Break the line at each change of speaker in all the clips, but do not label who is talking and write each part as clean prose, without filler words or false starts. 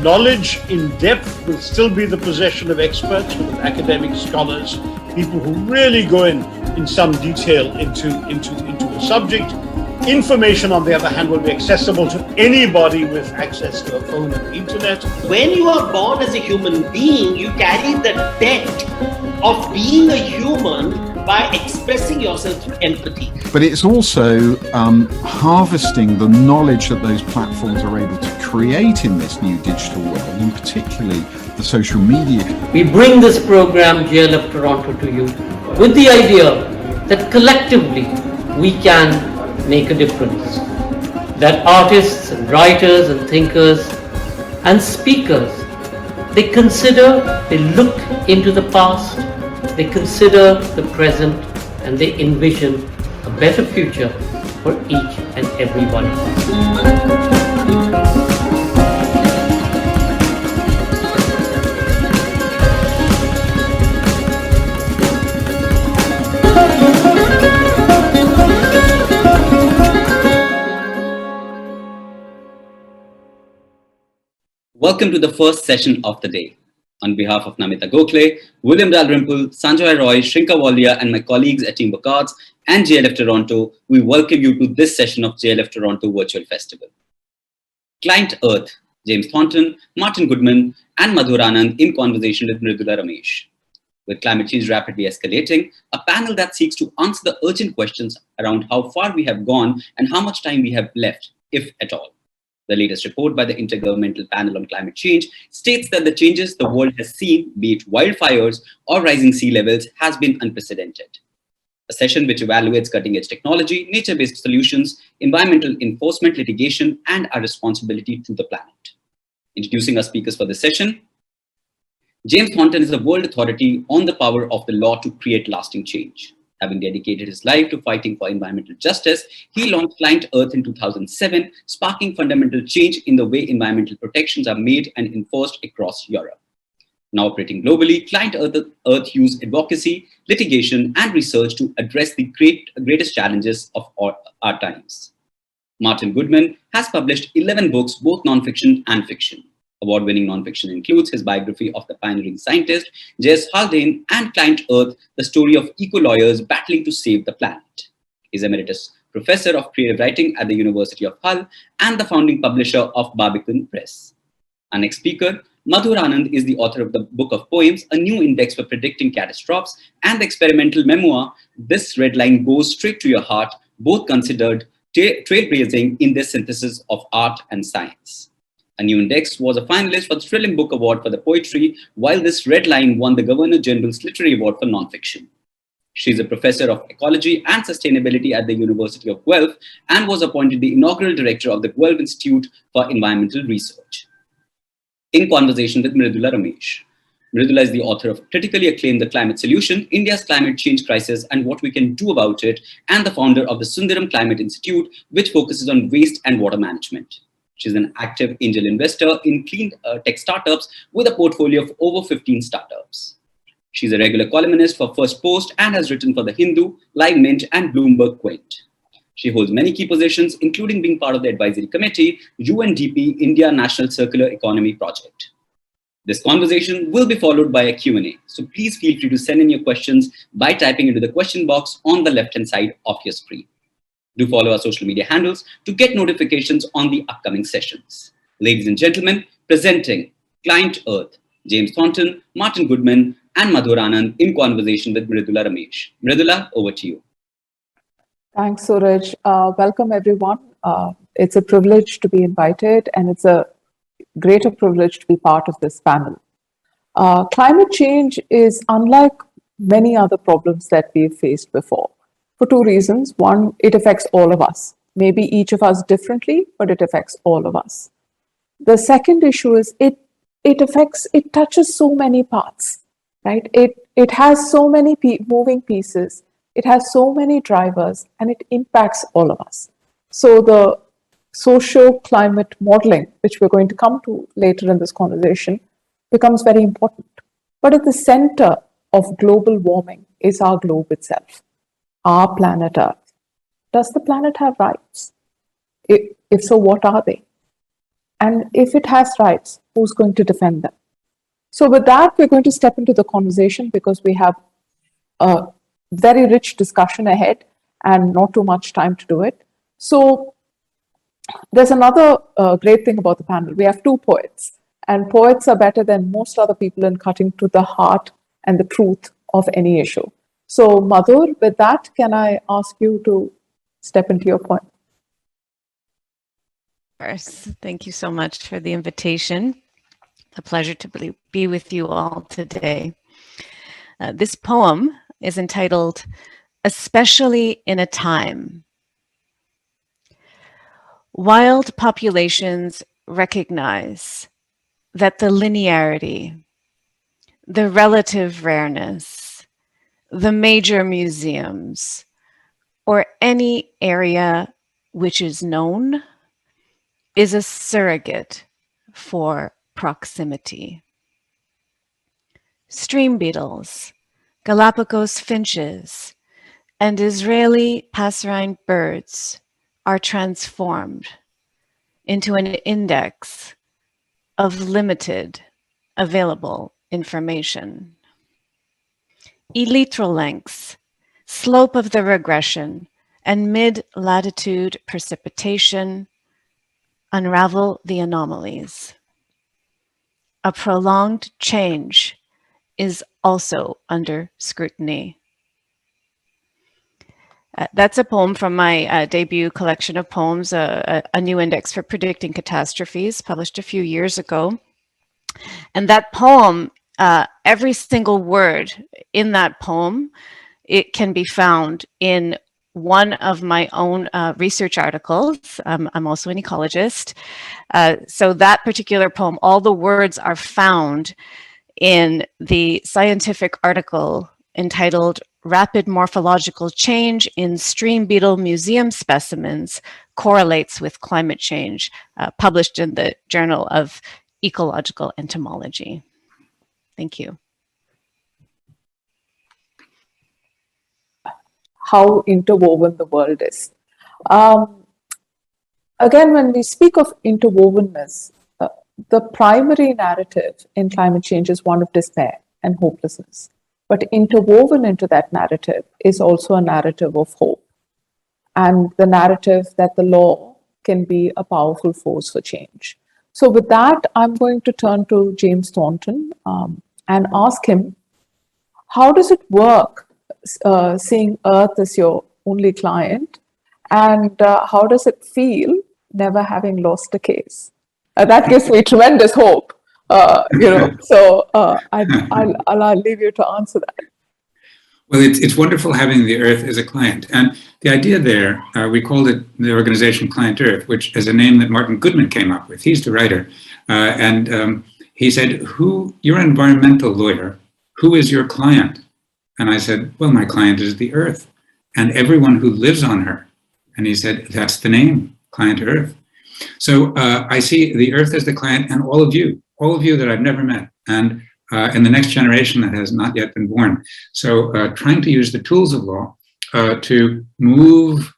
knowledge in depth will still be the possession of experts, academic scholars, people who really go in some detail into the subject. Information, on the other hand, will be accessible to anybody with access to a phone and the internet.
When you are born as a human being, you carry the debt of being a human by expressing yourself through empathy.
But it's also harvesting the knowledge that those platforms are able to create in this new digital world, and particularly the social media.
We bring this program, JLF Toronto, to you with the idea that collectively we can make a difference. That artists and writers and thinkers and speakers, they look into the past, they consider the present, and they envision a better future for each and every one of us.
Welcome to the first session of the day. On behalf of Namita Gokhale, William Dalrymple, Sanjoy Roy, Shrinka Walia, and my colleagues at Team Bocards and JLF Toronto, we welcome you to this session of JLF Toronto Virtual Festival. Client Earth, James Thornton, Martin Goodman, and Madhur Anand in conversation with Mridula Ramesh. With climate change rapidly escalating, a panel that seeks to answer the urgent questions around how far we have gone and how much time we have left, if at all. The latest report by the Intergovernmental Panel on Climate Change states that the changes the world has seen, be it wildfires or rising sea levels, has been unprecedented. A session which evaluates cutting-edge technology, nature-based solutions, environmental enforcement, litigation, and our responsibility to the planet. Introducing our speakers for this session, James Thornton is a world authority on the power of the law to create lasting change. Having dedicated his life to fighting for environmental justice, he launched Client Earth in 2007, sparking fundamental change in the way environmental protections are made and enforced across Europe. Now operating globally, Client Earth uses advocacy, litigation, and research to address the greatest challenges of our times. Martin Goodman has published 11 books, both nonfiction and fiction. Award-winning nonfiction includes his biography of the pioneering scientist J.S. Haldane and Client Earth, the story of eco-lawyers battling to save the planet. He's Emeritus Professor of Creative Writing at the University of Hull and the founding publisher of Barbican Press. Our next speaker, Madhur Anand, is the author of the book of poems, A New Index for Predicting Catastrophes, and the experimental memoir, This Red Line Goes Straight to Your Heart, both considered trailblazing in their synthesis of art and science. A New Index was a finalist for the Trillium Book Award for the poetry, while This Red Line won the Governor General's Literary Award for nonfiction. She is a professor of ecology and sustainability at the University of Guelph and was appointed the inaugural director of the Guelph Institute for Environmental Research. In conversation with Mridula Ramesh. Mridula is the author of critically acclaimed The Climate Solution, India's Climate Change Crisis and What We Can Do About It, and the founder of the Sundaram Climate Institute, which focuses on waste and water management. She's an active angel investor in clean tech startups with a portfolio of over 15 startups. She's a regular columnist for First Post and has written for The Hindu, Live Mint, and Bloomberg Quint. She holds many key positions, including being part of the advisory committee, UNDP India National Circular Economy Project. This conversation will be followed by a Q&A, so please feel free to send in your questions by typing into the question box on the left-hand side of your screen. Do follow our social media handles to get notifications on the upcoming sessions. Ladies and gentlemen, presenting Client Earth, James Thornton, Martin Goodman, and Madhur Anand in conversation with Mridula Ramesh. Mridula, over to you.
Thanks, Suraj. Welcome, everyone. It's a privilege to be invited, and it's a greater privilege to be part of this panel. Climate change is unlike many other problems that we've faced before. For two reasons. One, it affects all of us. Maybe each of us differently, but it affects all of us. The second issue is it touches so many parts, right? It has so many moving pieces. It has so many drivers, and it impacts all of us. So the socio-climate modeling, which we're going to come to later in this conversation, becomes very important. But at the center of global warming is our globe itself. Our planet Earth. Does the planet have rights? If so, what are they? And if it has rights, who's going to defend them? So with that, we're going to step into the conversation because we have a very rich discussion ahead and not too much time to do it. So there's another great thing about the panel. We have two poets, and poets are better than most other people in cutting to the heart and the truth of any issue. So Madhur, with that, can I ask you to step into your point?
Of course. Thank you so much for the invitation. A pleasure to be with you all today. This poem is entitled, Especially in a Time. Wild populations recognize that the linearity, the relative rareness, the major museums, or any area which is known is a surrogate for proximity. Stream beetles, Galapagos finches, and Israeli passerine birds are transformed into an index of limited available information. Elytral lengths, slope of the regression, and mid-latitude precipitation unravel the anomalies. A prolonged change is also under scrutiny. That's a poem from my debut collection of poems, a new index for predicting catastrophes, published a few years ago. And that poem, every single word in that poem, it can be found in one of my own research articles. I'm also an ecologist. So that particular poem, all the words are found in the scientific article entitled Rapid Morphological Change in Stream Beetle Museum Specimens Correlates with Climate Change, published in the Journal of Ecological Entomology. Thank you.
How interwoven the world is. Again, when we speak of interwovenness, the primary narrative in climate change is one of despair and hopelessness. But interwoven into that narrative is also a narrative of hope, and the narrative that the law can be a powerful force for change. So with that, I'm going to turn to James Thornton and ask him, how does it work seeing Earth as your only client, and how does it feel never having lost a case? That gives me tremendous hope. So I'll leave you to answer that.
Well, it's wonderful having the Earth as a client. And the idea there, we called it the organization Client Earth, which is a name that Martin Goodman came up with. He's the writer. And he said, you're an environmental lawyer. Who is your client? And I said, well, my client is the Earth and everyone who lives on her. And he said, that's the name, Client Earth. So I see the Earth as the client, and all of you that I've never met, and the next generation that has not yet been born. So trying to use the tools of law to move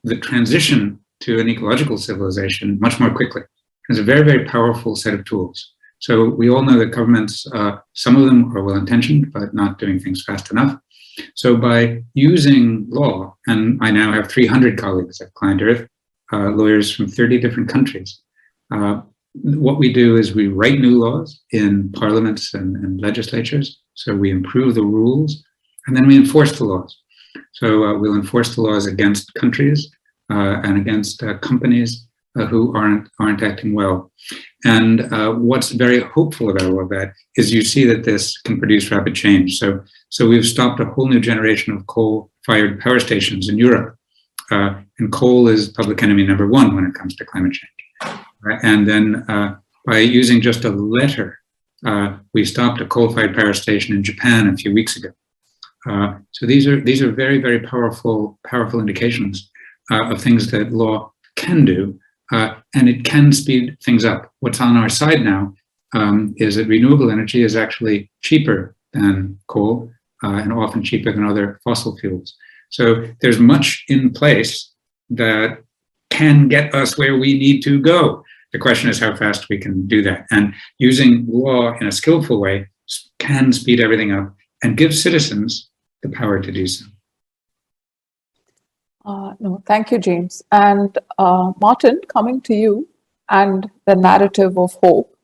the transition to an ecological civilization much more quickly. It's a very, very powerful set of tools. So we all know that governments, some of them are well-intentioned, but not doing things fast enough. So by using law, and I now have 300 colleagues at Client Earth, lawyers from 30 different countries. What we do is we write new laws in parliaments and legislatures. So we improve the rules, and then we enforce the laws. So we'll enforce the laws against countries and against companies who aren't acting well. And what's very hopeful about all of that is you see that this can produce rapid change. So we've stopped a whole new generation of coal-fired power stations in Europe. And coal is public enemy number one when it comes to climate change. And then by using just a letter, we stopped a coal-fired power station in Japan a few weeks ago. So these are very, very powerful indications of things that law can do, and it can speed things up. What's on our side now is that renewable energy is actually cheaper than coal and often cheaper than other fossil fuels. So there's much in place that can get us where we need to go. The question is how fast we can do that. And using law in a skillful way can speed everything up and give citizens the power to do so.
No, thank you, James. And Martin, coming to you and the narrative of hope.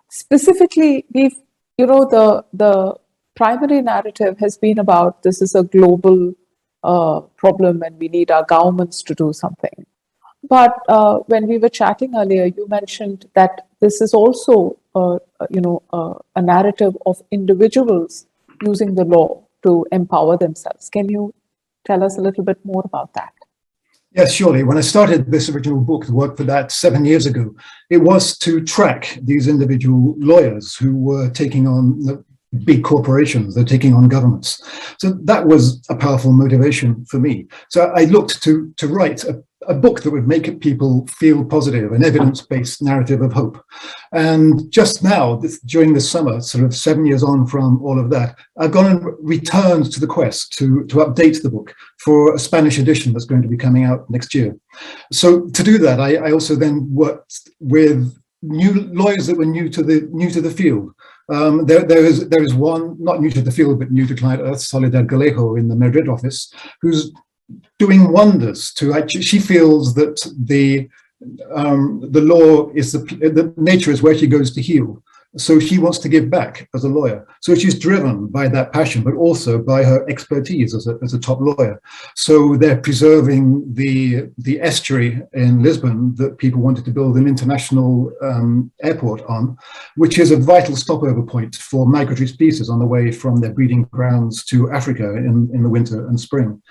Specifically, the primary narrative has been about this is a global problem and we need our governments to do something. But when we were chatting earlier, you mentioned that this is also a narrative of individuals using the law to empower themselves. Can you tell us a little bit more about that?
Yes, surely. When I started this original book, the work for that 7 years ago, it was to track these individual lawyers who were taking on the big corporations, they're taking on governments. So that was a powerful motivation for me. So I looked to write a book that would make people feel positive, an evidence-based narrative of hope. And just now, during this summer, sort of 7 years on from all of that, I've gone and returned to the quest to update the book for a Spanish edition that's going to be coming out next year. So to do that, I also then worked with new lawyers that were new to the field. There is one, not new to the field, but new to Client Earth, Soledad Galejo in the Madrid office, who's doing wonders to actually, she feels that the law is the nature is where she goes to heal. So she wants to give back as a lawyer. So she's driven by that passion, but also by her expertise as a top lawyer. So they're preserving the estuary in Lisbon that people wanted to build an international airport on, which is a vital stopover point for migratory species on the way from their breeding grounds to Africa in the winter and spring.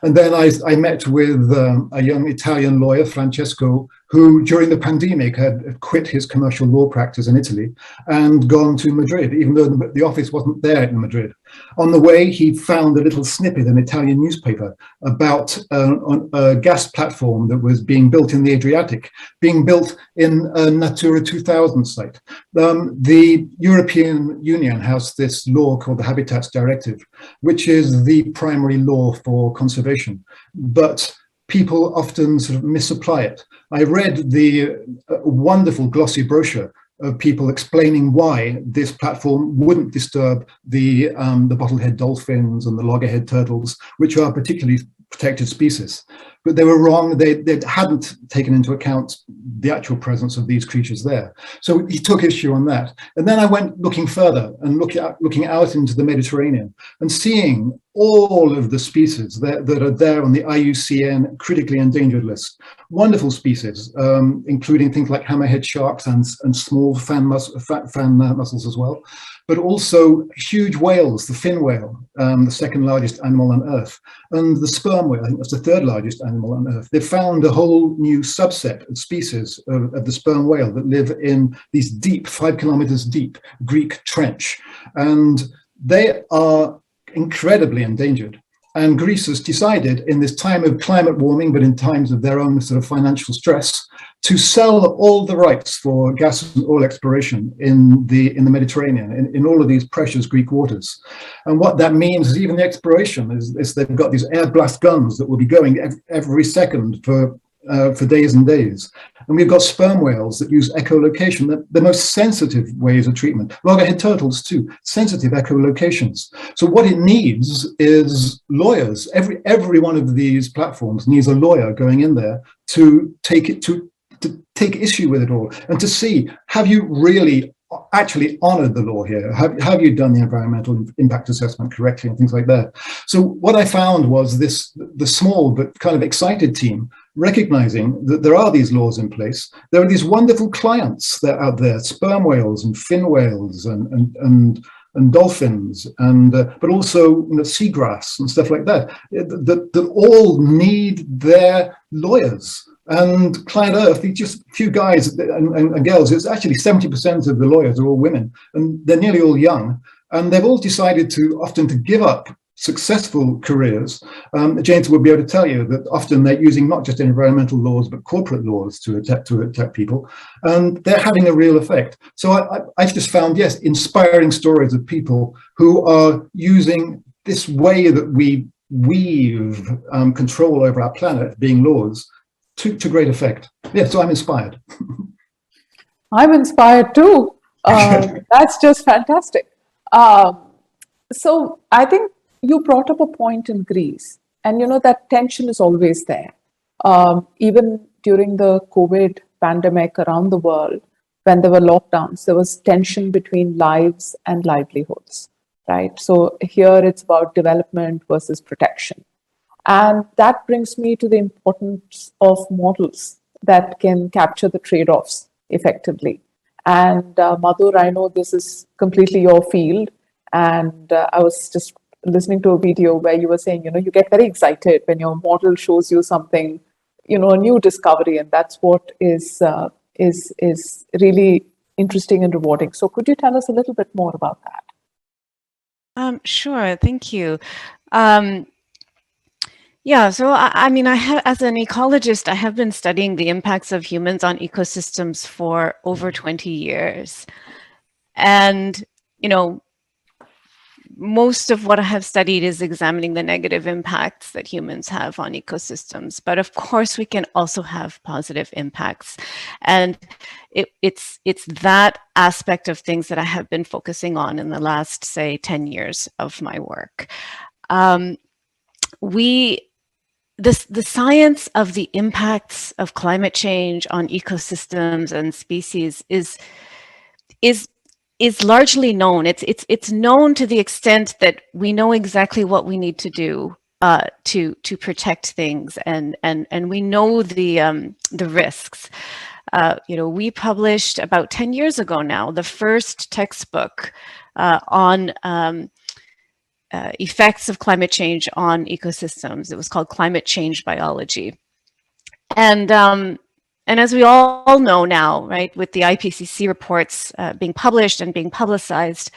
And then I met with a young Italian lawyer, Francesco, who during the pandemic had quit his commercial law practice in Italy and gone to Madrid, even though the office wasn't there in Madrid. On the way, he found a little snippet in an Italian newspaper about a gas platform that was being built in the Adriatic, being built in a Natura 2000 site. The European Union has this law called the Habitats Directive, which is the primary law for conservation, but people often sort of misapply it. I read the wonderful glossy brochure of people explaining why this platform wouldn't disturb the bottlehead dolphins and the loggerhead turtles, which are particularly protected species. But they were wrong. They hadn't taken into account the actual presence of these creatures there. So he took issue on that. And then I went looking further and looking out into the Mediterranean and seeing all of the species that are there on the IUCN critically endangered list. Wonderful species, including things like hammerhead sharks and small fan mussels as well, but also huge whales, the fin whale, the second largest animal on Earth, and the sperm whale, I think that's the third largest animal on Earth. They found a whole new subset of species of the sperm whale that live in these deep, 5 kilometers deep Greek trench. And they are incredibly endangered. And Greece has decided in this time of climate warming, but in times of their own sort of financial stress, to sell all the rights for gas and oil exploration in the Mediterranean, in all of these precious Greek waters. And what that means is even the exploration is they've got these air blast guns that will be going every second for days and days. And we've got sperm whales that use echolocation, the most sensitive ways of treatment. Loggerhead turtles too, sensitive echolocations. So what it needs is lawyers. Every one of these platforms needs a lawyer going in there to take issue with it all and to see, have you really actually honored the law here? Have you done the environmental impact assessment correctly and things like that? So what I found was the small but kind of excited team recognizing that there are these laws in place. There are these wonderful clients that are out there, sperm whales and fin whales and dolphins, and but also seagrass and stuff like that, that all need their lawyers. And Client Earth, these just few guys and girls, it's actually 70% of the lawyers are all women, and they're nearly all young, and they've all decided often to give up successful careers. James will be able to tell you that often they're using not just environmental laws, but corporate laws to attack people, and they're having a real effect. So I've just found, yes, inspiring stories of people who are using this way that we weave control over our planet, being laws, to great effect. Yeah, so I'm inspired.
I'm inspired too. That's just fantastic. So I think you brought up a point in Greece, and that tension is always there. Even during the COVID pandemic around the world, when there were lockdowns, there was tension between lives and livelihoods, right? So here it's about development versus protection. And that brings me to the importance of models that can capture the trade-offs effectively. And Madhur, I know this is completely your field. And I was just listening to a video where you were saying, you get very excited when your model shows you something, a new discovery, and that's what is really interesting and rewarding. So could you tell us a little bit more about that?
Sure, thank you. Yeah, so I mean, as an ecologist, I have been studying the impacts of humans on ecosystems for over 20 years. And, most of what I have studied is examining the negative impacts that humans have on ecosystems. But of course, we can also have positive impacts. And it's that aspect of things that I have been focusing on in the last, say, 10 years of my work. The science of the impacts of climate change on ecosystems and species is largely known. It's known to the extent that we know exactly what we need to do to protect things, and we know the risks. We published about 10 years ago now the first textbook on effects of climate change on ecosystems. It was called Climate Change Biology. And as we all know now, right, with the IPCC reports being published and being publicized,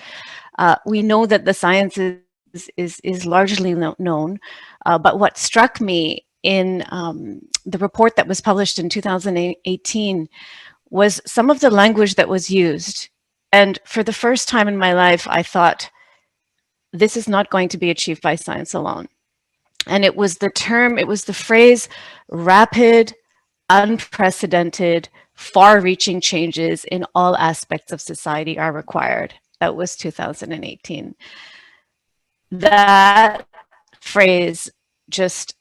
we know that the science is largely known. But what struck me in the report that was published in 2018 was some of the language that was used. And for the first time in my life, I thought, this is not going to be achieved by science alone. And it was the phrase, rapid, unprecedented, far-reaching changes in all aspects of society are required. That was 2018. That phrase just,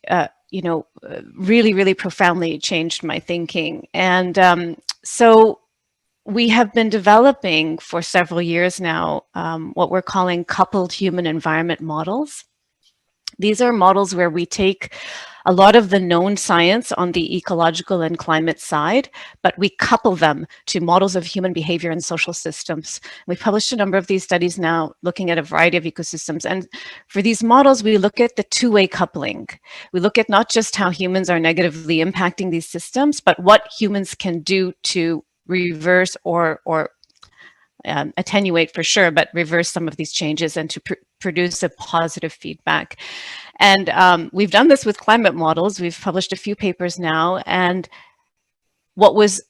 really, really profoundly changed my thinking. And so we have been developing for several years now what we're calling coupled human environment models. These are models where we take a lot of the known science on the ecological and climate side, but we couple them to models of human behavior and social systems. We've published a number of these studies now looking at a variety of ecosystems. And for these models, we look at the two-way coupling. We look at not just how humans are negatively impacting these systems, but what humans can do to reverse or attenuate for sure, but reverse some of these changes and to produce a positive feedback. And we've done this with climate models. We've published a few papers now. And what was,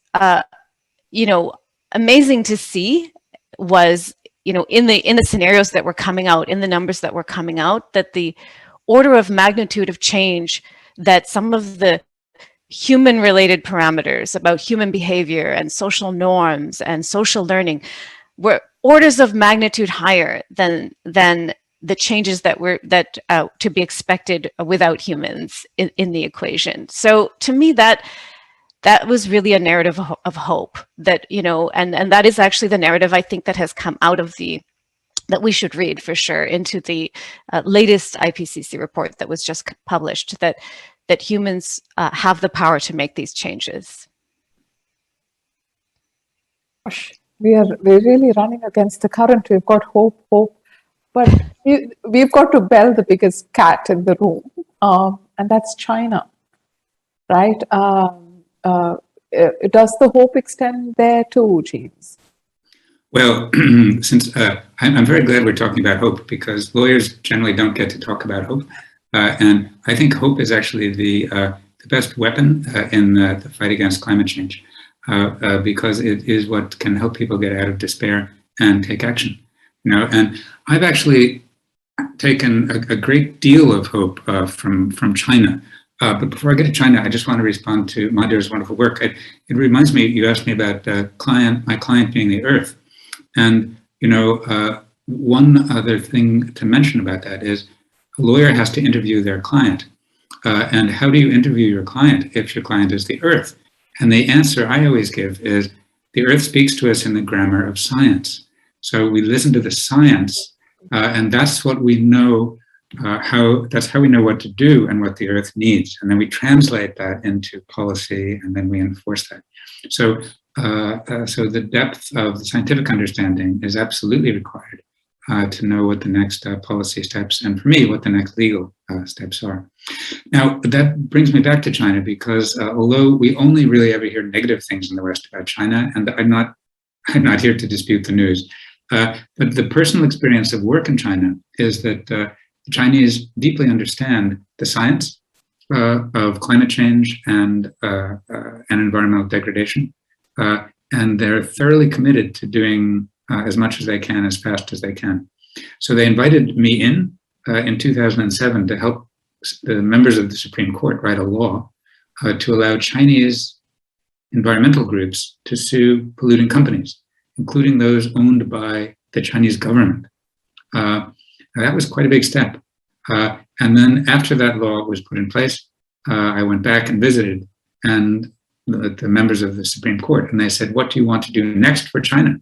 amazing to see was, in the scenarios that were coming out, in the numbers that were coming out, that the order of magnitude of change that some of the human-related parameters about human behavior and social norms and social learning were orders of magnitude higher than the changes that to be expected without humans in the equation. So to me, that was really a narrative of hope that, and that is actually the narrative I think that has come out of that we should read for sure into the latest IPCC report that was just published, that humans have the power to make these changes.
Gosh, we're really running against the current. We've got hope, but we've got to bell the biggest cat in the room, and that's China, right? Does the hope extend there too, James?
Well, since I'm very glad we're talking about hope, because lawyers generally don't get to talk about hope. And I think hope is actually the best weapon in the fight against climate change, because it is what can help people get out of despair and take action. And I've actually taken a great deal of hope from China. But before I get to China, I just want to respond to Madhur's wonderful work. It reminds me, you asked me about my client being the earth. And, one other thing to mention about that is a lawyer has to interview their client. And how do you interview your client if your client is the earth? And the answer I always give is the earth speaks to us in the grammar of science. So we listen to the science, and that's what we know. That's how we know what to do and what the earth needs, and then we translate that into policy, and then we enforce that. So, so the depth of the scientific understanding is absolutely required to know what the next policy steps, and for me, what the next legal steps are. Now, that brings me back to China, because although we only really ever hear negative things in the West about China, and I'm not here to dispute the news, but the personal experience of work in China is that the Chinese deeply understand the science of climate change and environmental degradation, and they're thoroughly committed to doing as much as they can, as fast as they can. So they invited me in 2007 to help the members of the Supreme Court write a law to allow Chinese environmental groups to sue polluting companies, including those owned by the Chinese government. That was quite a big step. And then after that law was put in place, I went back and visited and the members of the Supreme Court, and they said, "What do you want to do next for China?"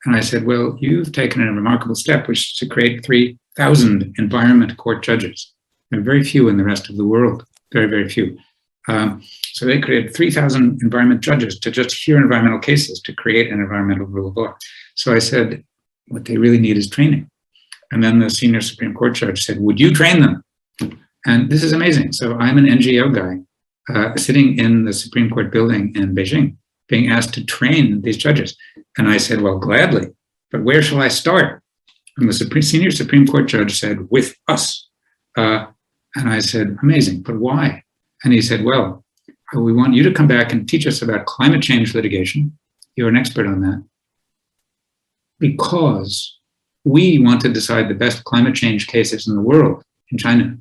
And I said, "Well, you've taken a remarkable step, which is to create 3,000 environment court judges. There are very few in the rest of the world, very, very few." So they created 3,000 environment judges to just hear environmental cases, to create an environmental rule of law. So I said, what they really need is training. And then the senior Supreme Court judge said, "Would you train them?" And this is amazing. So I'm an NGO guy sitting in the Supreme Court building in Beijing, being asked to train these judges. And I said, "Well, gladly, but where shall I start?" And the senior Supreme Court judge said, "With us." And I said, "Amazing, but why?" And he said, "Well, we want you to come back and teach us about climate change litigation. You're an expert on that. Because we want to decide the best climate change cases in the world in China."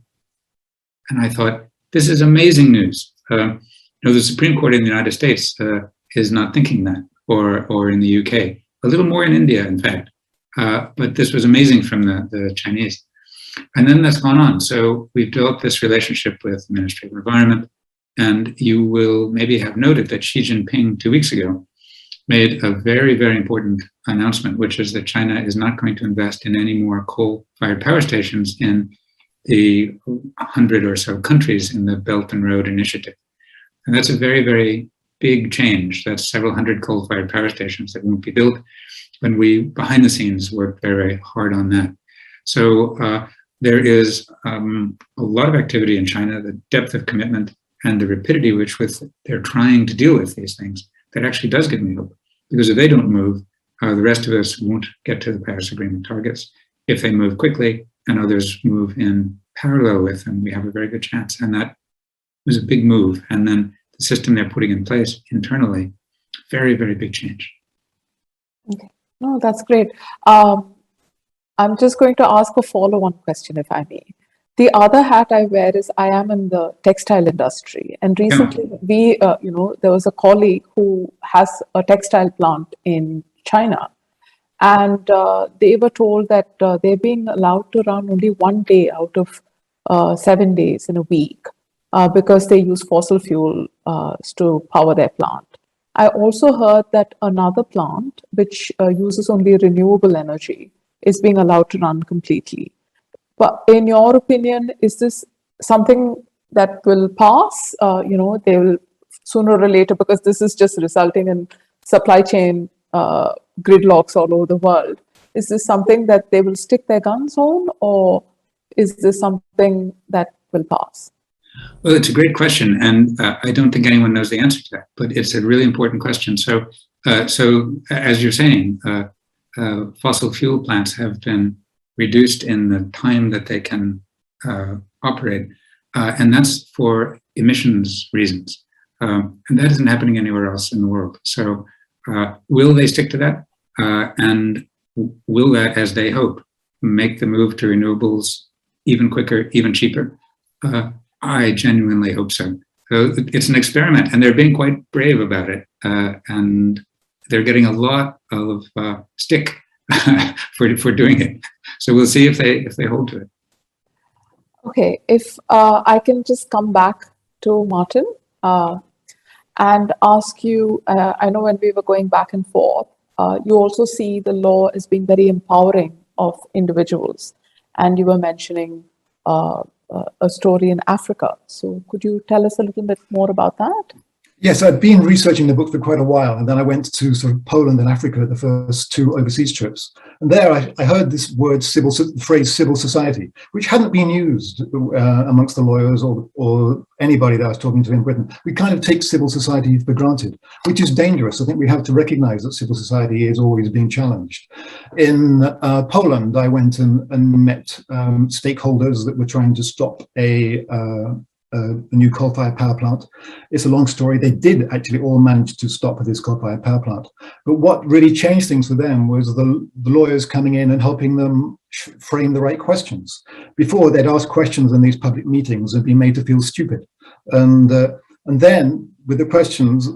And I thought, this is amazing news. The Supreme Court in the United States is not thinking that, or in the UK, a little more in India, in fact. But this was amazing from the Chinese. And then that's gone on. So we've developed this relationship with the Ministry of Environment, and you will maybe have noted that Xi Jinping 2 weeks ago made a very, very important announcement, which is that China is not going to invest in any more coal-fired power stations in the 100 or so countries in the Belt and Road Initiative. And that's a very, very big change. That's several hundred coal-fired power stations that won't be built. And we, behind the scenes, work very, very hard on that. So there is a lot of activity in China, the depth of commitment and the rapidity with which they're trying to deal with these things. That actually does give me hope, because if they don't move, the rest of us won't get to the Paris Agreement targets. If they move quickly and others move in parallel with them, we have a very good chance. And that was a big move. And then the system they're putting in place internally, very, very big change.
Okay, no, that's great. I'm just going to ask a follow-on question, if I may. The other hat I wear is I am in the textile industry, and recently there was a colleague who has a textile plant in China, and they were told that they're being allowed to run only 1 day out of 7 days in a week because they use fossil fuel to power their plant. I also heard that another plant, which uses only renewable energy, is being allowed to run completely. But in your opinion, is this something that will pass? They will sooner or later, because this is just resulting in supply chain gridlocks all over the world. Is this something that they will stick their guns on, or is this something that will pass?
Well, it's a great question, and I don't think anyone knows the answer to that, but it's a really important question. So as you're saying, fossil fuel plants have been reduced in the time that they can operate, and that's for emissions reasons. And that isn't happening anywhere else in the world. So will they stick to that? And will that, as they hope, make the move to renewables even quicker, even cheaper? I genuinely hope so. So it's an experiment, and they're being quite brave about it, and they're getting a lot of stick for doing it. So we'll see if they hold to it.
Okay, if I can just come back to Martin and ask you, I know when we were going back and forth, you also see the law as being very empowering of individuals, and you were mentioning a story in Africa. So could you tell us a little bit more about that?
Yes, I've been researching the book for quite a while, and then I went to sort of Poland and Africa, the first 2 overseas trips. And there I heard this word, phrase civil society, which hadn't been used amongst the lawyers or anybody that I was talking to in Britain. We kind of take civil society for granted, which is dangerous. I think we have to recognize that civil society is always being challenged. In Poland, I went and met stakeholders that were trying to stop a new coal-fired power plant. It's a long story. They did actually all manage to stop this coal-fired power plant. But what really changed things for them was the lawyers coming in and helping them frame the right questions. Before, they'd ask questions in these public meetings and be made to feel stupid. And then, with the questions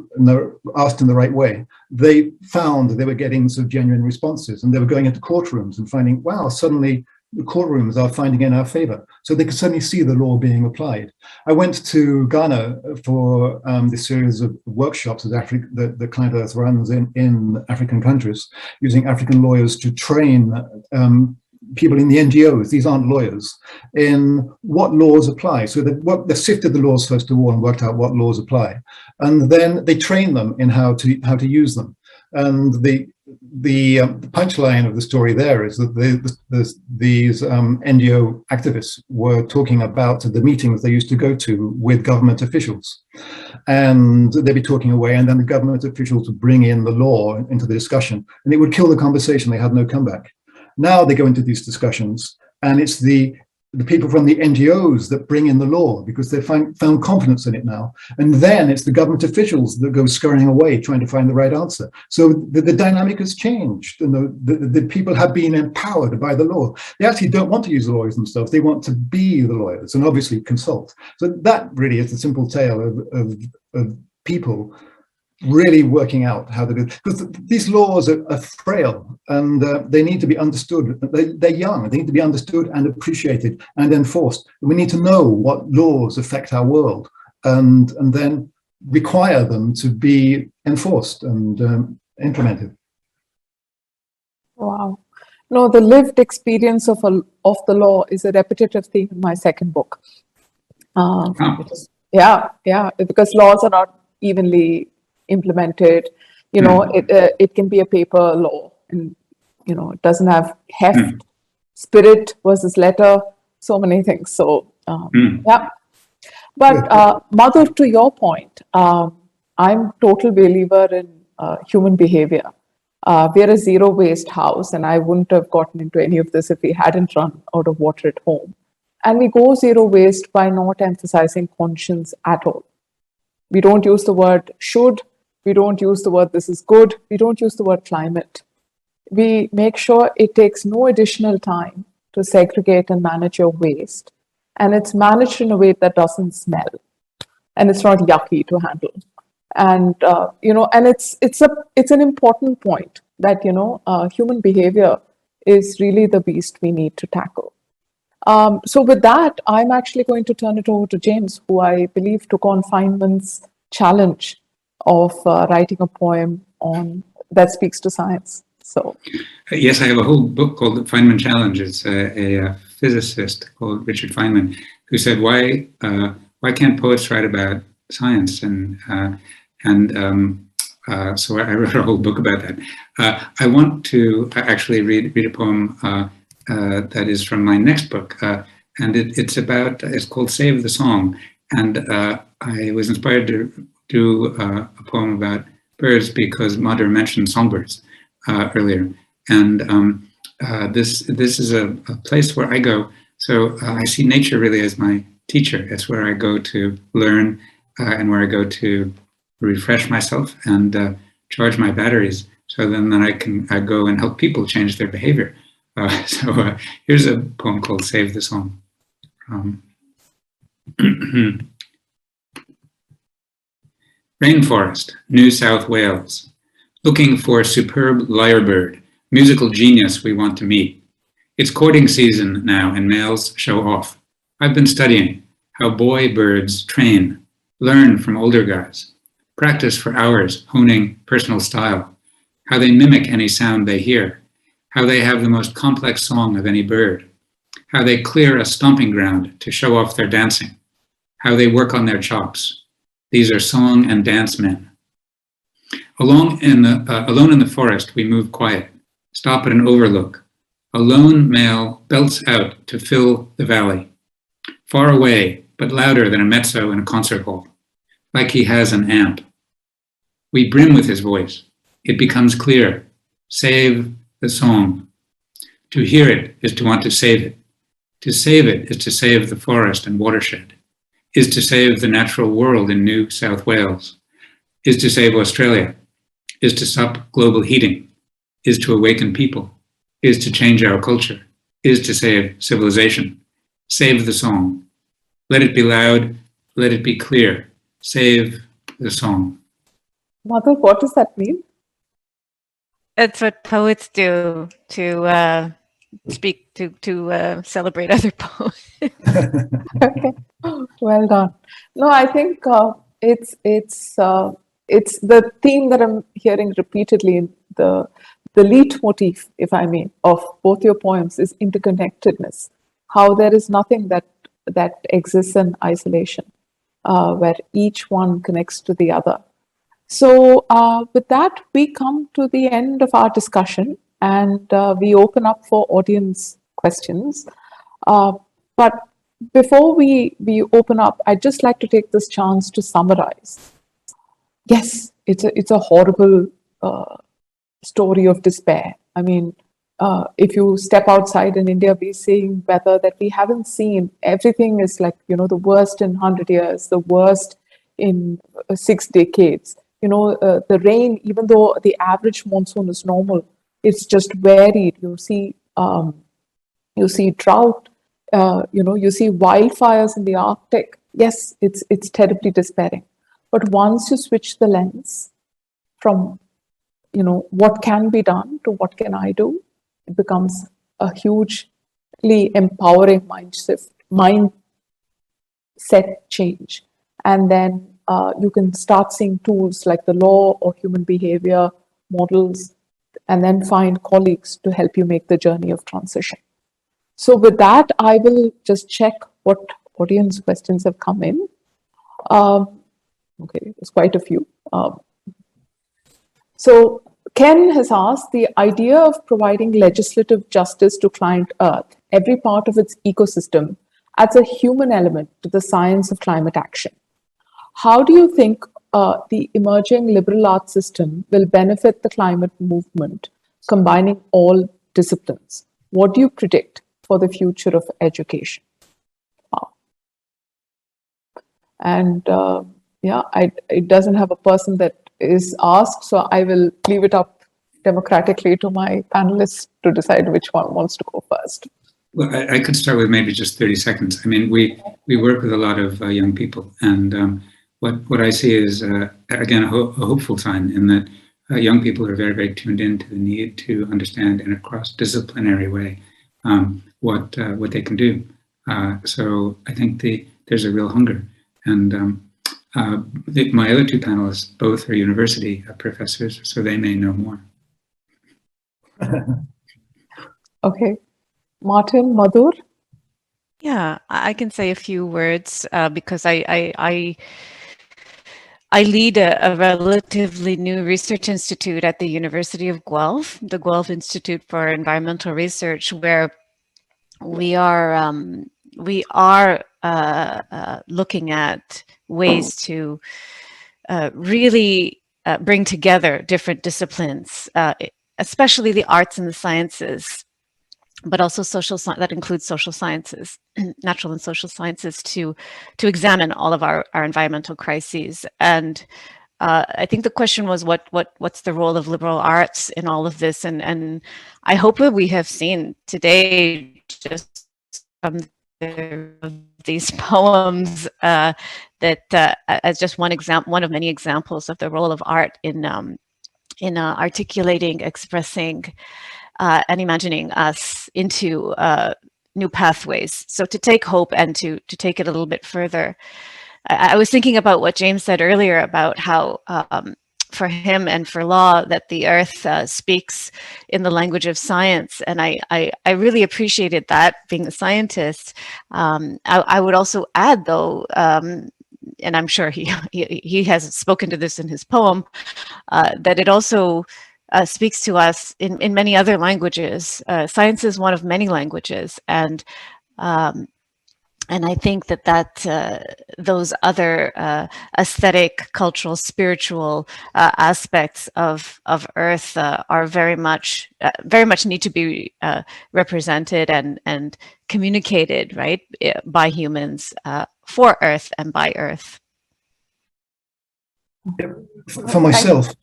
asked in the right way, they found that they were getting some genuine responses, and they were going into courtrooms and finding, wow, suddenly the courtrooms are finding in our favor. So they could suddenly see the law being applied. I went to Ghana for this series of workshops that Client Earth runs in African countries, using African lawyers to train people in the NGOs, these aren't lawyers, in what laws apply. So they sifted the laws first of all and worked out what laws apply. And then they trained them in how to use them. And the punchline of the story there is that these NGO activists were talking about the meetings they used to go to with government officials, and they'd be talking away, and then the government officials would bring in the law into the discussion, and it would kill the conversation. They had no comeback. Now they go into these discussions, and it's the people from the NGOs that bring in the law because they found confidence in it now. And then it's the government officials that go scurrying away trying to find the right answer. So the dynamic has changed, and the people have been empowered by the law. They actually don't want to use the lawyers themselves. They want to be the lawyers and obviously consult. So that really is the simple tale of people really working out how to do it. Because these laws are frail, and they need to be understood. They're young. They need to be understood and appreciated and enforced. We need to know what laws affect our world, and then require them to be enforced and implemented.
Wow. No, the lived experience of the law is a repetitive theme in my second book. Because laws are not evenly implemented. It can be a paper law, and it doesn't have heft, spirit versus letter, so many things. So but Madhur, to your point, I'm total believer in human behavior. We're a zero waste house, and I wouldn't have gotten into any of this if we hadn't run out of water at home. And we go zero waste by not emphasizing conscience at all. We don't use the word should. We don't use the word this is good. We don't use the word climate. We make sure it takes no additional time to segregate and manage your waste. And it's managed in a way that doesn't smell. And it's not yucky to handle. And, and it's an important point that, human behavior is really the beast we need to tackle. So with that, I'm actually going to turn it over to James, who I believe took on Feynman's challenge of writing a poem that speaks to science. So,
yes, I have a whole book called The Feynman Challenge. It's a physicist called Richard Feynman who said, "Why can't poets write about science?" So I wrote a whole book about that. I want to actually read a poem that is from my next book, and it's called "Save the Song," and I was inspired to do a poem about birds because Madhur mentioned songbirds earlier, and this is a place where I go. So I see nature really as my teacher. It's where I go to learn and where I go to refresh myself and charge my batteries. So then I go and help people change their behavior. So here's a poem called "Save the Song." Rainforest, New South Wales. Looking for superb lyrebird, musical genius we want to meet. It's courting season now and males show off. I've been studying how boy birds train, learn from older guys, practice for hours, honing personal style, how they mimic any sound they hear, how they have the most complex song of any bird, how they clear a stomping ground to show off their dancing, how they work on their chops. These are song and dance men. Alone in the forest, we move quiet, stop at an overlook. A lone male belts out to fill the valley, far away, but louder than a mezzo in a concert hall, like he has an amp. We brim with his voice. It becomes clear. Save the song. To hear it is to want to save it. To save it is to save the forest and watershed, is to save the natural world in New South Wales, is to save Australia, is to stop global heating, is to awaken people, is to change our culture, is to save civilization. Save the song. Let it be loud, let it be clear. Save the song.
Madhur, what does that mean?
It's what poets do to speak to celebrate other poets.
Okay, well done. No, I think it's the theme that I'm hearing repeatedly in the leitmotif, if I may, of both your poems is interconnectedness. How there is nothing that exists in isolation, where each one connects to the other. So with that, we come to the end of our discussion, and we open up for audience questions. But before we open up, I'd just like to take this chance to summarize. Yes, it's a horrible story of despair. I mean, if you step outside in India, we're seeing weather that we haven't seen. Everything is like, the worst in 100 years, the worst in 6 decades. The rain, even though the average monsoon is normal, it's just varied. You see drought. You see wildfires in the Arctic. Yes, it's terribly despairing. But once you switch the lens from, what can be done to what can I do, it becomes a hugely empowering mindset change. And then you can start seeing tools like the law or human behavior models, and then find colleagues to help you make the journey of transition. So with that, I will just check what audience questions have come in. Okay, there's quite a few. So Ken has asked, the idea of providing legislative justice to client Earth, every part of its ecosystem, adds a human element to the science of climate action. How do you think the emerging liberal arts system will benefit the climate movement, combining all disciplines? What do you predict for the future of education? Wow. And it doesn't have a person that is asked, so I will leave it up democratically to my panelists to decide which one wants to go first.
Well, I could start with maybe just 30 seconds. I mean, we work with a lot of young people, and what I see is, again, a hopeful sign in that young people are very, very tuned in to the need to understand in a cross-disciplinary way what they can do. So I think there's a real hunger. And my other two panelists, both are university professors, so they may know more.
Okay. Martin, Madhur?
Yeah, I can say a few words because I lead a relatively new research institute at the University of Guelph, the Guelph Institute for Environmental Research, where we are looking at ways to really bring together different disciplines, especially the arts and the sciences, but also that includes social sciences, natural and social sciences, to examine all of our environmental crises. And I think the question was what's the role of liberal arts in all of this? And I hope that we have seen today, just from of these poems as just one example, one of many examples of the role of art in articulating, expressing, and imagining us into new pathways. So to take hope and to take it a little bit further, I was thinking about what James said earlier about how for him and for Law that the earth speaks in the language of science. And I really appreciated that, being a scientist. I would also add though, and I'm sure he has spoken to this in his poem, that it also speaks to us in many other languages. Science is one of many languages, and I think that those other aesthetic, cultural, spiritual aspects of Earth are very much need to be represented and communicated, right, by humans, for Earth and by Earth.
For myself,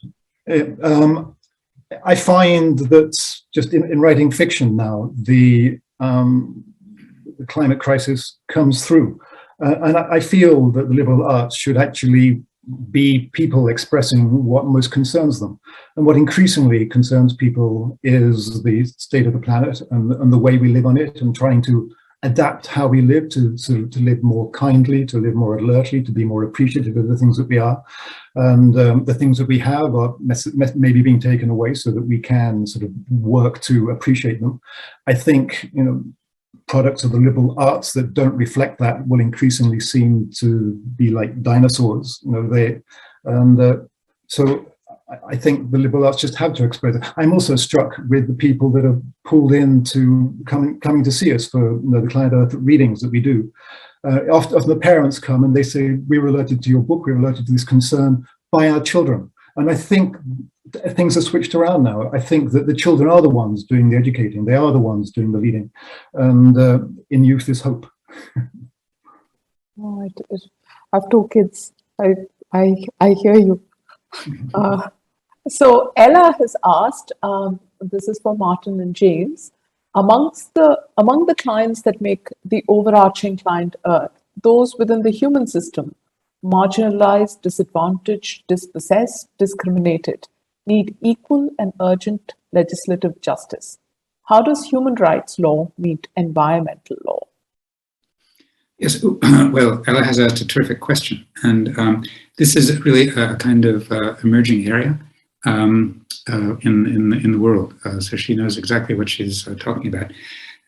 I find that just in writing fiction now, the climate crisis comes through. And I feel that the liberal arts should actually be people expressing what most concerns them. And what increasingly concerns people is the state of the planet and the way we live on it, and trying to adapt how we live to live more kindly, to live more alertly, to be more appreciative of the things that we are. And the things that we have are maybe being taken away so that we can sort of work to appreciate them. I think, products of the liberal arts that don't reflect that will increasingly seem to be like dinosaurs. So I think the liberal arts just have to express it. I'm also struck with the people that are pulled in to coming to see us for the Climate Earth readings that we do. Often the parents come and they say, we were alerted to your book, we were alerted to this concern by our children. And I think things are switched around now. I think that the children are the ones doing the educating. They are the ones doing the leading. And in youth is hope.
Oh, I have two kids. I hear you. So Ella has asked, this is for Martin and James, among the clients that make the overarching client Earth, those within the human system, marginalized, disadvantaged, dispossessed, discriminated, need equal and urgent legislative justice. How does human rights law meet environmental law?
Yes, well, Ella has asked a terrific question. And this is really a kind of emerging area in the world. So she knows exactly what she's talking about.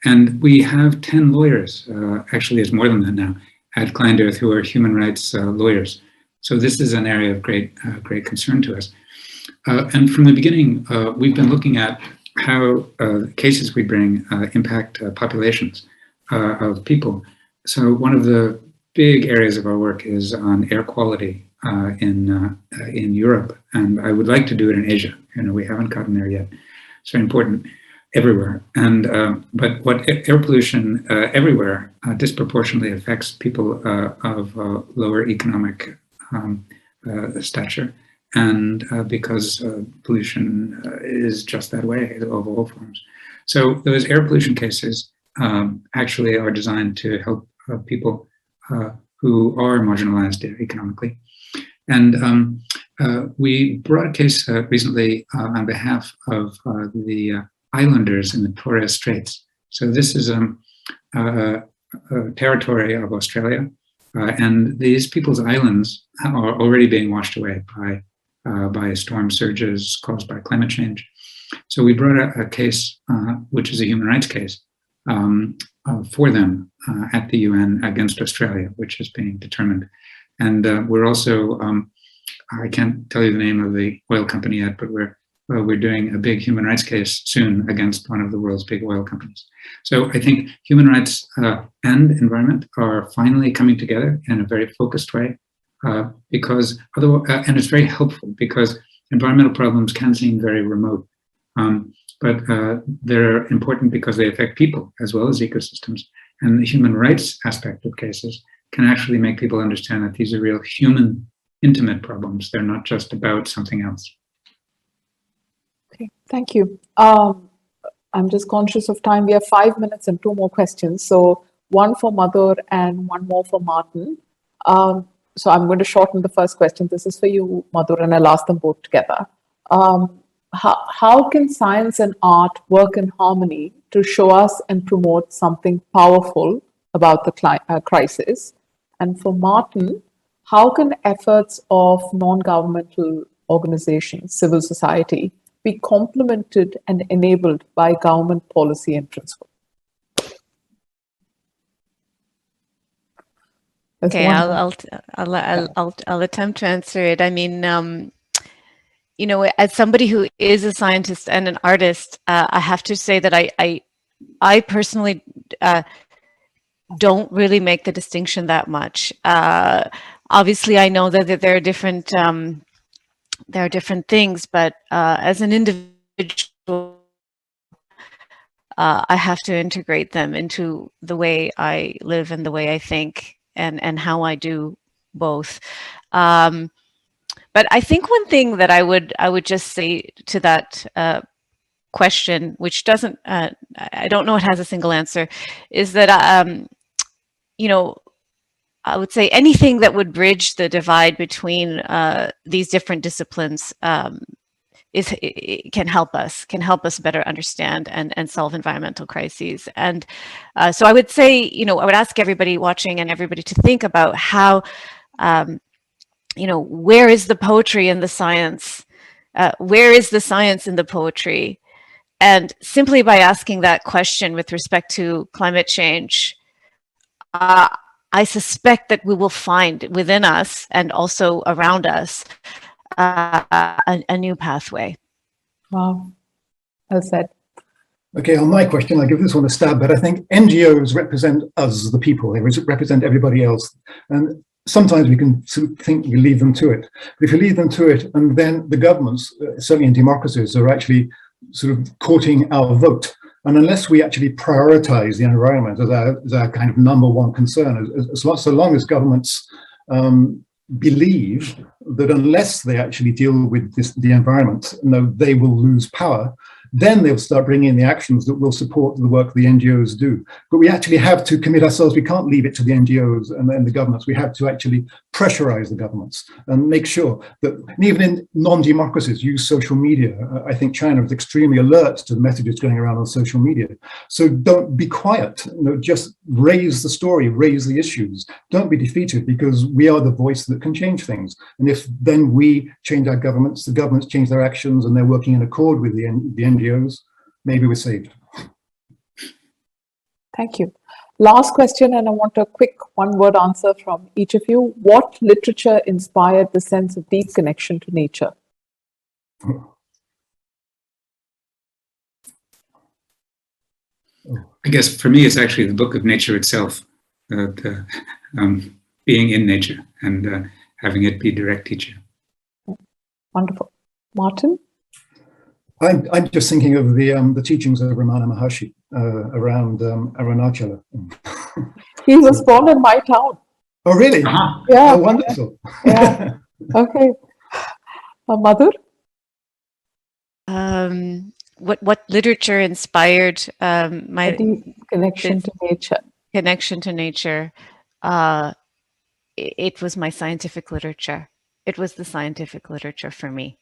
And we have 10 lawyers, actually it's more than that now, at Client Earth who are human rights lawyers. So this is an area of great concern to us. And from the beginning, we've been looking at how cases we bring impact populations of people. So one of the big areas of our work is on air quality in Europe, and I would like to do it in Asia. We haven't gotten there yet. It's very important everywhere. And but what air pollution everywhere disproportionately affects people of lower economic stature, and because pollution is just that way of all forms. So those air pollution cases actually are designed to help people who are marginalized economically. And we brought a case recently on behalf of the islanders in the Torres Straits. So this is a territory of Australia, and these people's islands are already being washed away by storm surges caused by climate change. So we brought a case, which is a human rights case, for them at the UN against Australia, which is being determined. And we're also, I can't tell you the name of the oil company yet, but we're doing a big human rights case soon against one of the world's big oil companies. So I think human rights and environment are finally coming together in a very focused way, because otherwise, and it's very helpful because environmental problems can seem very remote. But they're important because they affect people as well as ecosystems. And the human rights aspect of cases can actually make people understand that these are real human, intimate problems. They're not just about something else.
Okay, thank you. I'm just conscious of time. We have 5 minutes and 2 more questions. So one for Madhur and one more for Martin. So I'm going to shorten the first question. This is for you, Madhur, and I'll ask them both together. How can science and art work in harmony to show us and promote something powerful about the crisis? And for Martin, how can efforts of non-governmental organizations, civil society, be complemented and enabled by government policy and principle?
Okay, I'll attempt to answer it. I mean, you know, as somebody who is a scientist and an artist, I have to say that I personally don't really make the distinction that much. Obviously, I know that there are different things, but as an individual, I have to integrate them into the way I live and the way I think and how I do both. But I think one thing that I would just say to that question, which doesn't, I don't know it has a single answer, is that, you know, I would say anything that would bridge the divide between these different disciplines can help us better understand and solve environmental crises. And so I would say, you know, I would ask everybody watching and everybody to think about how, you know, where is the poetry in the science? Where is the science in the poetry? And simply by asking that question with respect to climate change, I suspect that we will find within us and also around us a new pathway.
Wow, well said.
Okay, on my question, I'll give this one a stab, but I think NGOs represent us, the people. They represent everybody else. And sometimes we can think we leave them to it. But if you leave them to it, and then the governments, certainly in democracies, are actually sort of courting our vote. And unless we actually prioritize the environment as our kind of number one concern, so long as governments believe that unless they actually deal with the environment, they will lose power, then they'll start bringing in the actions that will support the work the NGOs do. But we actually have to commit ourselves. We can't leave it to the NGOs and then the governments. We have to actually pressurize the governments and make sure that, and even in non-democracies, use social media. I think China is extremely alert to the messages going around on social media. So don't be quiet. Just raise the story, raise the issues. Don't be defeated, because we are the voice that can change things. And if then we change our governments, the governments change their actions, and they're working in accord with the NGOs, maybe we're saved.
Thank you. Last question, and I want a quick one-word answer from each of you. What literature inspired the sense of deep connection to nature?
I guess for me, it's actually the book of nature itself, being in nature and having it be direct teacher.
Wonderful. Martin?
I'm just thinking of the teachings of Ramana Maharshi around Arunachala.
He was born in my town.
Oh, really?
Uh-huh.
Yeah.
Oh, wonderful.
Yeah. Okay. Madhur?
What literature inspired my
deep connection to nature?
Connection to nature. It was my scientific literature. It was the scientific literature for me.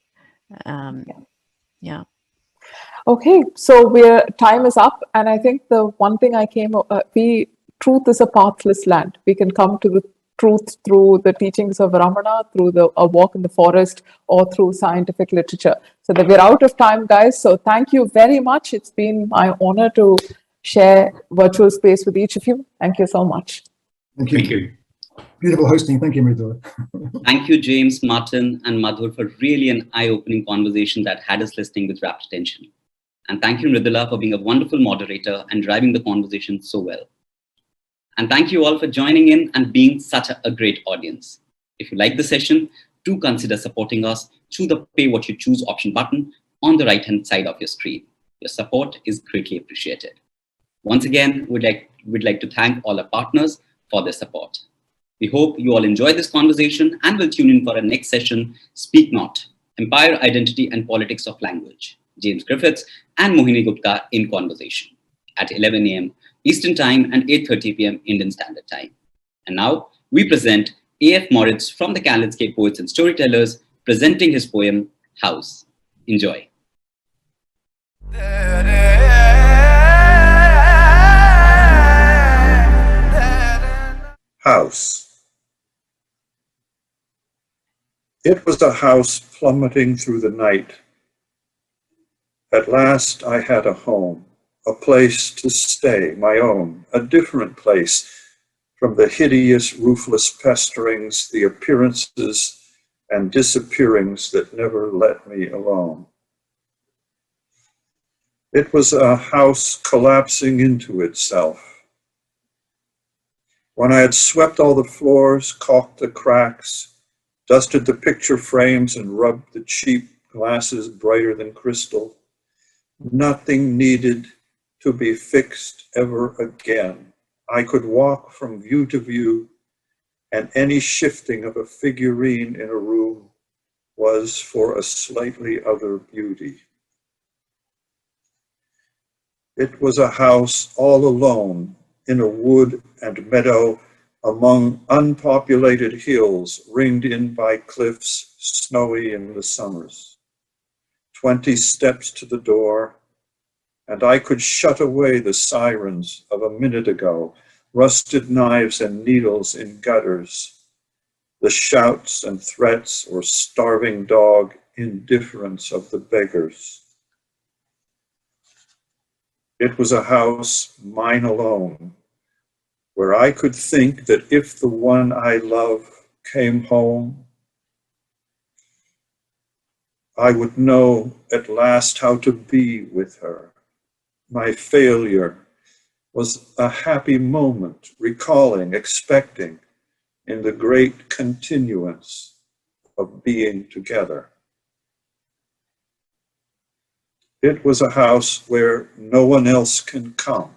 Yeah.
Okay, so time is up, and I think the one thing truth is a pathless land. We can come to the truth through the teachings of Ramana, through a walk in the forest, or through scientific literature. So that we're out of time, guys. So thank you very much. It's been my honor to share virtual space with each of you. Thank you so much.
Thank you.
Thank you.
Beautiful hosting. Thank you, Mridula.
Thank you, James, Martin, and Madhur, for really an eye-opening conversation that had us listening with rapt attention. And thank you, Mridula, for being a wonderful moderator and driving the conversation so well. And thank you all for joining in and being such a great audience. If you like the session, do consider supporting us through the Pay What You Choose option button on the right-hand side of your screen. Your support is greatly appreciated. Once again, we'd like to thank all our partners for their support. We hope you all enjoyed this conversation and will tune in for our next session, Speak Not, Empire, Identity and Politics of Language, James Griffiths and Mohini Gupta in conversation at 11 a.m. Eastern Time and 8:30 p.m. Indian Standard Time. And now we present A.F. Moritz from the Candlescape Poets and Storytellers presenting his poem, House. Enjoy.
House. It was a house plummeting through the night. At last I had a home, a place to stay, my own, a different place from the hideous, ruthless pesterings, the appearances and disappearings that never let me alone. It was a house collapsing into itself. When I had swept all the floors, caulked the cracks, dusted the picture frames and rubbed the cheap glasses brighter than crystal, nothing needed to be fixed ever again. I could walk from view to view, and any shifting of a figurine in a room was for a slightly other beauty. It was a house all alone in a wood and meadow among unpopulated hills ringed in by cliffs, snowy in the summers. 20 steps to the door, and I could shut away the sirens of a minute ago, rusted knives and needles in gutters, the shouts and threats or starving dog indifference of the beggars. It was a house mine alone, where I could think that if the one I love came home, I would know at last how to be with her. My failure was a happy moment, recalling, expecting, in the great continuance of being together. It was a house where no one else can come.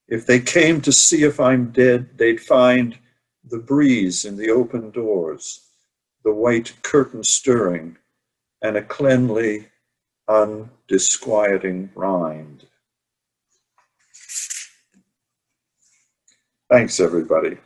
If they came to see if I'm dead, they'd find the breeze in the open doors, the white curtain stirring, and a cleanly, undisquieting rind. Thanks, everybody.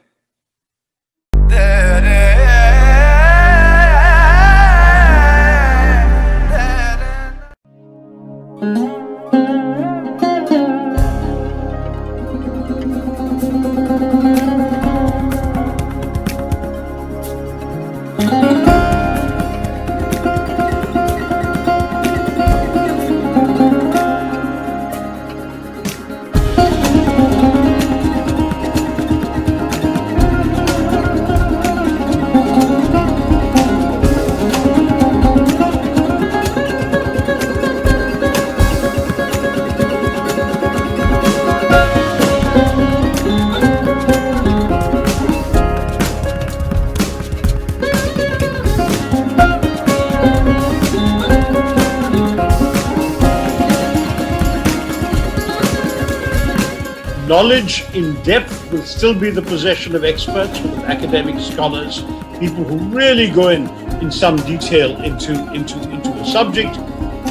Knowledge in depth will still be the possession of experts, of academic scholars, people who really go in some detail into a subject.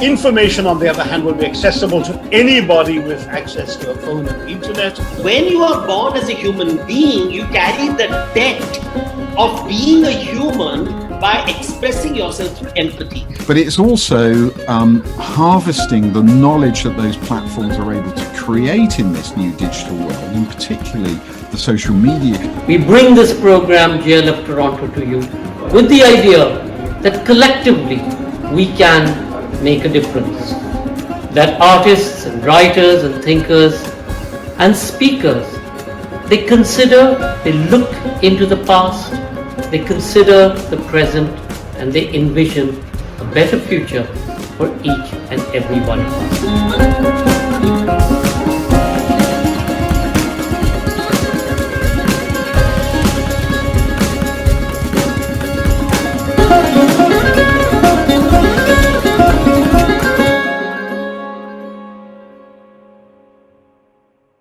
Information, on the other hand, will be accessible to anybody with access to a phone and the internet.
When you are born as a human being, you carry the debt of being a human by expressing yourself through empathy.
But it's also harvesting the knowledge that those platforms are able to create in this new digital world, and particularly the social media.
We bring this program, JLF Toronto, to you with the idea that collectively we can make a difference. That artists and writers and thinkers and speakers, they look into the past, they consider the present, and they envision a better future for each and every one of us.